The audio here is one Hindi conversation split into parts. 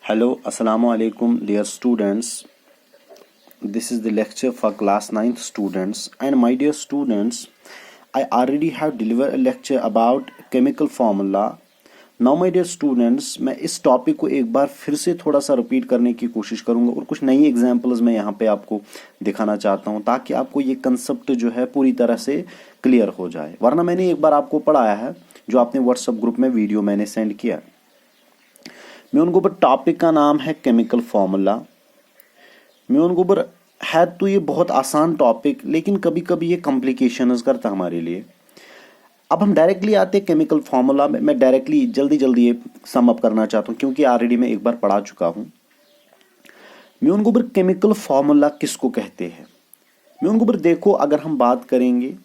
Hello, Assalamu alaikum, dear students. This is the lecture for class 9th students. And my dear students, I already have delivered a lecture about chemical formula. Now my dear students, मैं इस टॉपिक को एक बार फिर से थोड़ा सा रिपीट करने की कोशिश करूंगा और कुछ नई एग्जांपल्स मैं यहाँ पे आपको दिखाना चाहता हूँ ताकि आपको ये कंसेप्ट जो है पूरी तरह से क्लियर हो जाए। वरना मैंने एक बार आपको पढ़ाया है जो आपने व्हाट्सएप ग्रुप में वीडियो मैंने सेंड किया। मैं उनको ऊपर टॉपिक का नाम है केमिकल फार्मूला। मैं उनको ऊपर है तो ये बहुत आसान टॉपिक, लेकिन कभी कभी ये कॉम्प्लिकेशंस करता हमारे लिए। अब हम डायरेक्टली आते हैं केमिकल फार्मूला में। मैं डायरेक्टली जल्दी जल्दी ये सम अप करना चाहता हूँ क्योंकि ऑलरेडी मैं एक बार पढ़ा चुका हूँ। मैं उनको ऊपर केमिकल फार्मूला किसको कहते हैं। मैं उनको ऊपर देखो, अगर हम बात करेंगे,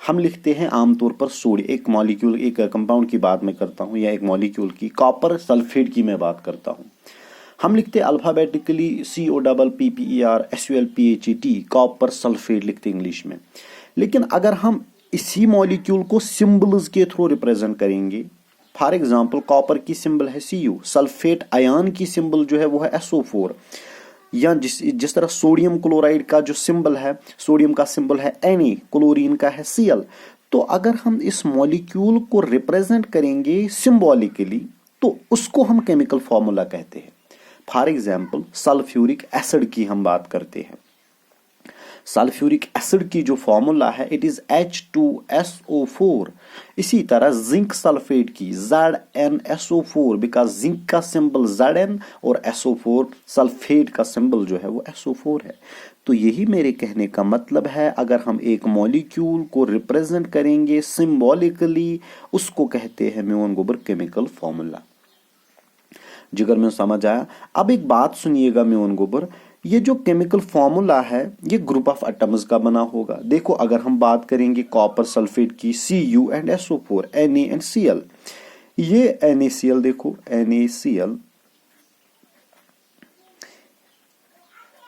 हम लिखते हैं आमतौर पर सोडियम, एक मॉलिक्यूल, एक कंपाउंड की बात मैं करता हूं या एक मॉलिक्यूल की, कॉपर सल्फेट की मैं बात करता हूं। हम लिखते हैं alphabetically COPPER SULPHAT, copper sulphate लिखते हैं इंग्लिश में। लेकिन अगर हम इसी मॉलिक्यूल को सिंबल्स के थ्रू रिप्रेजेंट करेंगे, फॉर एग्जांपल कॉपर की सिंबल है Cu, सल्फेट आयन की सिंबल जो है वो है SO4, या जिस तरह सोडियम क्लोराइड का जो सिंबल है, सोडियम का सिंबल है Na, क्लोरीन का है Cl। तो अगर हम इस मॉलिक्यूल को रिप्रेजेंट करेंगे सिंबॉलिकली तो उसको हम केमिकल फार्मूला कहते हैं। फॉर एग्जांपल सल्फ्यूरिक एसिड की हम बात करते हैं। सल्फ्यूरिक एसिड की जो फॉर्मूला है इट इज H2SO4। इसी तरह जिंक सल्फेट की ZnSO4, बिकॉज जिंक का सिंबल Zn और SO4 सल्फेट का सिंबल जो है वो SO4 है। तो यही मेरे कहने का मतलब है, अगर हम एक मॉलिक्यूल को रिप्रेजेंट करेंगे सिंबॉलिकली उसको कहते हैं म्योन गोबर केमिकल फॉर्मूला। जिगर में समझ आया। अब एक बात सुनिएगा म्योन गोबर, ये जो केमिकल फॉर्मूला है ये ग्रुप ऑफ एटम्स का बना होगा। देखो अगर हम बात करेंगे कॉपर सल्फेट की Cu and SO4, Na and Cl, ये NaCl, देखो NaCl,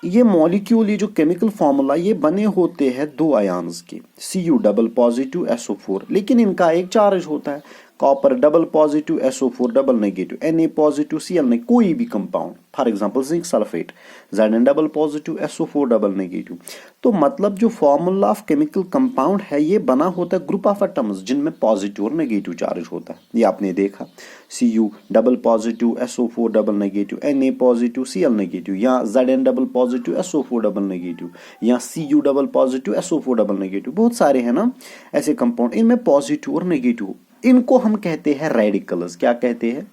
ये मॉलिक्यूल, ये जो केमिकल फॉर्मूला ये बने होते हैं दो आयन्स के, Cu डबल पॉजिटिव SO4, लेकिन इनका एक चार्ज होता है। Copper double positive SO4 double negative, Na positive Cl ने कोई भी compound, for example zinc sulphate, Zn double positive SO4 double negative. तो मतलब जो फॉर्मूला ऑफ केमिकल कंपाउंड है ये बना होता है ग्रुप ऑफ एटम्स जिनमें पॉजिटिव और नेगेटिव चार्ज होता है। ये आपने देखा, Cu double positive SO4 double negative, Na positive Cl negative, या Zn double positive SO4 double negative, या Cu double positive SO4 double negative. बहुत सारे हैं ना ऐसे कंपाउंड, इनमें पॉजिटिव और नेगेटिव। इनको हम कहते हैं रेडिकल्स। क्या कहते हैं?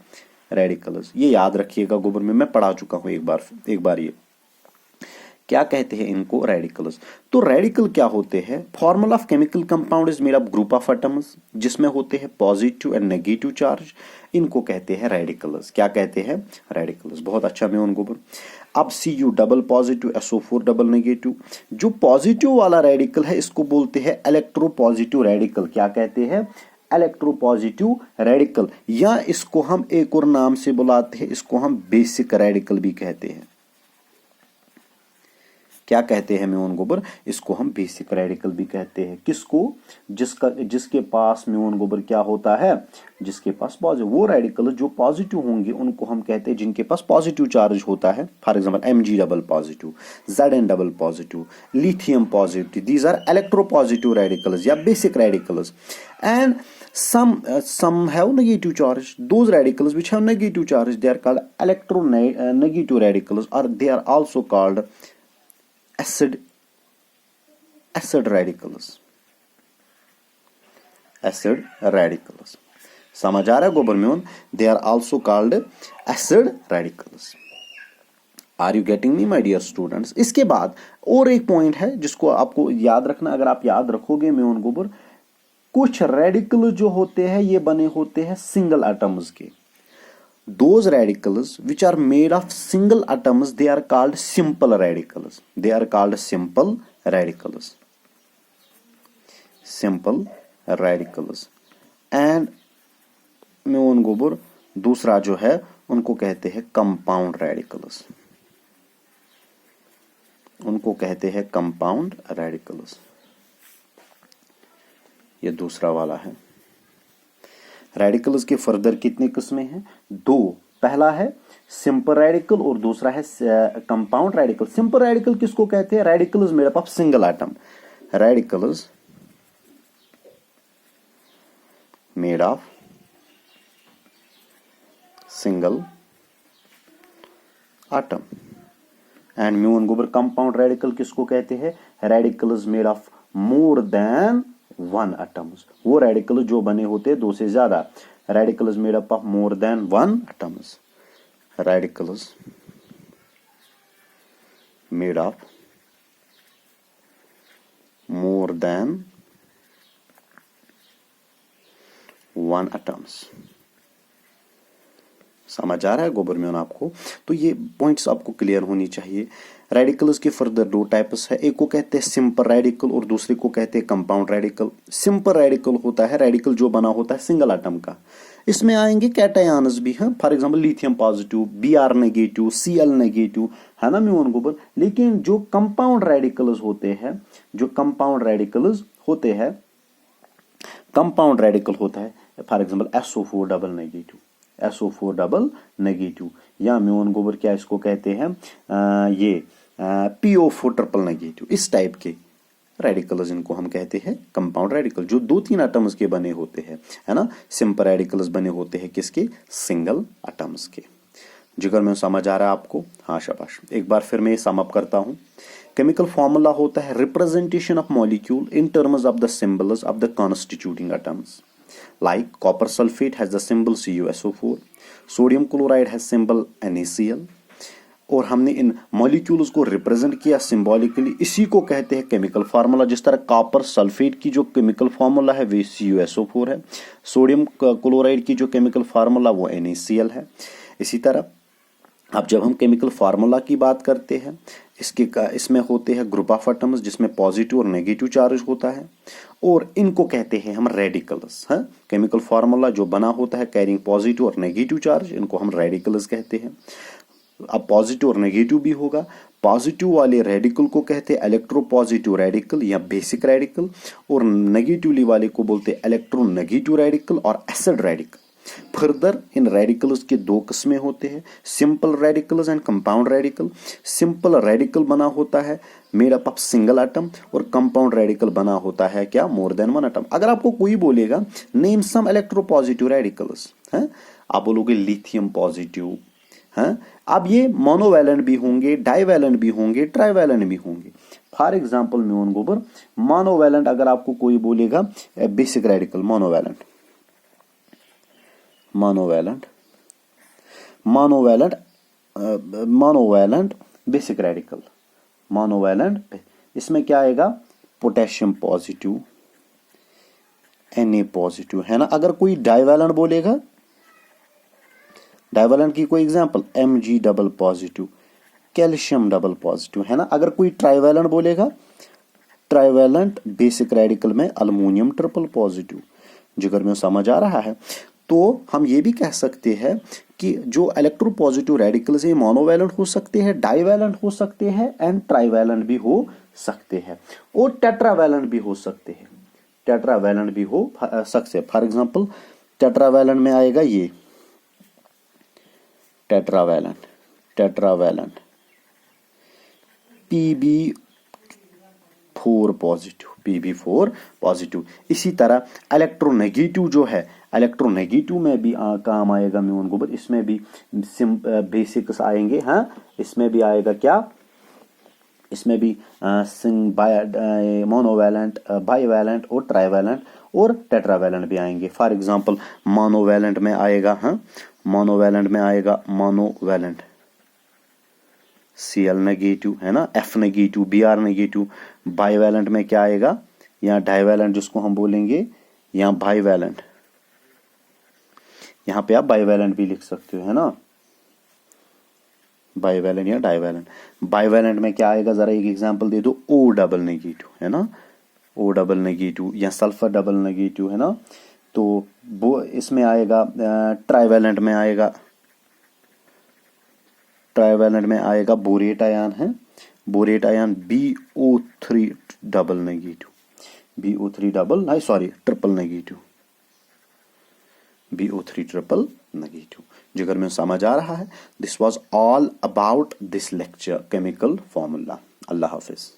रेडिकल्स। ये याद रखिएगा, गोबर में मैं पढ़ा चुका हूं एक बार ये क्या कहते हैं इनको, रेडिकल्स। तो रेडिकल क्या होते हैं? Formula of chemical compound is made up group of atoms जिसमें होते हैं पॉजिटिव एंड नेगेटिव चार्ज। इनको कहते हैं रेडिकल्स। क्या कहते हैं? रेडिकल्स। बहुत अच्छा में उन गोबर। अब Cu double positive SO4 double negative, जो पॉजिटिव वाला रेडिकल है इसको बोलते हैं इलेक्ट्रोपॉजिटिव रेडिकल। क्या कहते हैं? इलेक्ट्रोपॉजिटिव रेडिकल, या इसको हम एक और नाम से बुलाते हैं, इसको हम बेसिक रेडिकल भी कहते हैं। क्या कहते हैं म्योन गोबर? इसको हम बेसिक रेडिकल भी कहते हैं। किसको? जिसके पास म्योन गोबर क्या होता है, जिसके पास पॉजिटिव, वो रेडिकल जो पॉजिटिव होंगे उनको हम कहते हैं जिनके पास पॉजिटिव चार्ज होता है। For example Mg double positive, Zn double positive, lithium positive, these are electropositive radicals या basic radicals. And some have negative charge. Those radicals which have negative charge, they are called electronegative radicals, or they are also called acid radicals. Acid radicals. समझ आ रहा है गोबर में? They are also called acid radicals. Are you getting me, my dear students? इसके बाद और एक पॉइंट है जिसको आपको याद रखना। अगर आप याद रखोगे म्योन गोबर, कुछ रेडिकल जो होते हैं ये बने होते हैं सिंगल एटम्स के। Those radicals which are made of single atoms, they are called simple radicals. They are called simple radicals. Simple radicals. And म्योन गोबर दूसरा जो है उनको कहते हैं कंपाउंड रेडिकल्स। उनको कहते हैं कंपाउंड रेडिकल्स। ये दूसरा वाला है। रेडिकल्स के फर्दर कितनी किस्में हैं? दो। पहला है सिंपल रेडिकल और दूसरा है कंपाउंड रेडिकल। सिंपल रेडिकल किसको कहते हैं? Radical is made up of single atom. Radical is made of single atom. And म्यून गोबर कंपाउंड रेडिकल किसको कहते हैं? Radical is made of more than one atoms. वो रेडिकल जो बने होते हैं दो से ज्यादा। Radical is made up of more than one atoms. Radical is made of more than one atoms. समझ आ रहा है गोबर में आपको? तो ये पॉइंट्स आपको क्लियर होनी चाहिए। रेडिकल्स के फर्दर दो टाइप्स है, एक को कहते हैं सिंपल रेडिकल और दूसरे को कहते हैं कंपाउंड रेडिकल। सिंपल रेडिकल होता है रेडिकल जो बना होता है सिंगल एटम का। इसमें आएंगे कैटायंस भी हैं, for example lithium positive, Br negative, Cl negative, है ना म्यून गोबर। लेकिन जो कंपाउंड रेडिकल्स होते हैं, जो कंपाउंड रेडिकल्स होते हैं, कंपाउंड रेडिकल होता है for example SO4 double negative, SO4 double negative, या म्यून गोबर क्या इसको कहते हैं ये PO4 ट्रिपल नेगेटिव। इस टाइप के रेडिकल्स इनको हम कहते हैं कंपाउंड रेडिकल, जो दो तीन एटम्स के बने होते हैं, है ना। सिंपल रेडिकल्स बने होते हैं किसके? सिंगल एटम्स के। जिगर में समझ आ रहा है आपको? हाँ शाबाश। एक बार फिर मैं सम अप करता हूं। केमिकल फॉर्मूला होता है representation of molecule in terms of the symbols of the constituting atoms. Like copper sulfate has the symbol CuSO4, sodium chloride has symbol NaCl। और हमने इन मॉलिक्यूल्स को रिप्रेजेंट किया सिंबॉलिकली, इसी को कहते हैं केमिकल फार्मूला। जिस तरह कॉपर सल्फेट की जो केमिकल फार्मूला है वे CuSO4 है, सोडियम क्लोराइड की जो केमिकल फार्मूला वो NaCl है। इसी तरह अब जब हम केमिकल फार्मूला की बात करते हैं, इसमें होते हैं ग्रुप ऑफ एटम्स जिसमें पॉजिटिव और नेगेटिव चार्ज होता है, और इनको कहते हैं हम रेडिकल्स। हाँ, केमिकल फार्मूला जो बना होता है कैरिंग पॉजिटिव और नेगेटिव चार्ज, इनको हम रेडिकल्स कहते हैं। अब पॉजिटिव और नेगेटिव भी होगा। पॉजिटिव वाले रेडिकल को कहते हैं इलेक्ट्रोपॉजिटिव रेडिकल या बेसिक रेडिकल, और नेगेटिवली वाले को बोलते हैं इलेक्ट्रोनेगेटिव रेडिकल और acid radical. Further in radicals के दो किस्में होते हैं, simple radicals and compound radical. Simple radical बना होता है made up of single atom, और कंपाउंड रेडिकल बना होता है क्या? मोर देन वन एटम। अगर आपको कोई बोलेगा नेम सम इलेक्ट्रोपॉजिटिव रेडिकल्स, हैं, आप बोलोगे लिथियम पॉजिटिव, हैं। अब ये मोनोवैलेंट भी होंगे, डाइवैलेंट भी होंगे, ट्राइवैलेंट भी होंगे। फॉर एग्जाम्पल म्यून गोबर मोनोवैलेंट अगर आपको कोई बोलेगा basic radical monovalent, monovalent monovalent monovalent basic radical, monovalent, इसमें क्या आएगा? पोटेशियम पॉजिटिव, Na पॉजिटिव, है ना। अगर कोई डाइवैलेंट बोलेगा, डाइवैलेंट की कोई example Mg double positive, calcium double positive, है ना। अगर कोई ट्राइवैलेंट बोलेगा, ट्राइवैलेंट बेसिक रेडिकल में अल्युमिनियम ट्रिपल पॉजिटिव। जिगर में समझ आ रहा है? तो हम ये भी कह सकते हैं कि जो इलेक्ट्रोपॉजिटिव रेडिकल्स है मोनोवैलेंट हो सकते हैं, डाइवैलेंट हो सकते हैं, एंड ट्राइवैलेंट भी हो सकते हैं, और टेट्रावैलेंट भी हो सकते हैं। टेट्रावैलेंट भी हो सकते हैं। फॉर एग्जांपल टेट्रावैलेंट में आएगा ये tetravalent, tetravalent Pb4 positive, Pb4 positive. इसी तरह इलेक्ट्रोनेगेटिव जो है, इलेक्ट्रोनेगेटिव में भी काम आएगा म्यून गोबर, इसमें भी बेसिक्स आएंगे। हाँ, इसमें भी आएगा क्या? इसमें भी मोनोवैलेंट, बाइवैलेंट और ट्राइवैलेंट और टेट्रावैलेंट भी आएंगे। फॉर एग्जांपल मोनोवैलेंट में आएगा, हाँ, मोनोवैलेंट में आएगा मोनोवैलेंट Cl नेगेटिव, है ना, F negative, Br negative. Bivalent में क्या आएगा? यहाँ डाइवैलेंट जिसको हम बोलेंगे, यहाँ बाइवैलेंट, यहाँ पे आप बाइवैलेंट भी लिख सकते हो, है ना, बाइवैलेंट या डाइवैलेंट। बाइवैलेंट में क्या आएगा? जरा एक एग्जांपल दे दो। O डबल नेगेटिव, है ना, O डबल नेगेटिव, या सल्फर डबल नेगेटिव, है ना। तो वो इसमें आएगा। ट्राइवैलेंट में आएगा, ट्राइवैलेंट में आएगा बोरेट आयन, है, borate ion BO3 double negative, BO3 double, sorry triple negative, BO3 triple negative. जिगर में समझ आ रहा है? This was all about this lecture chemical formula. Allah Hafiz.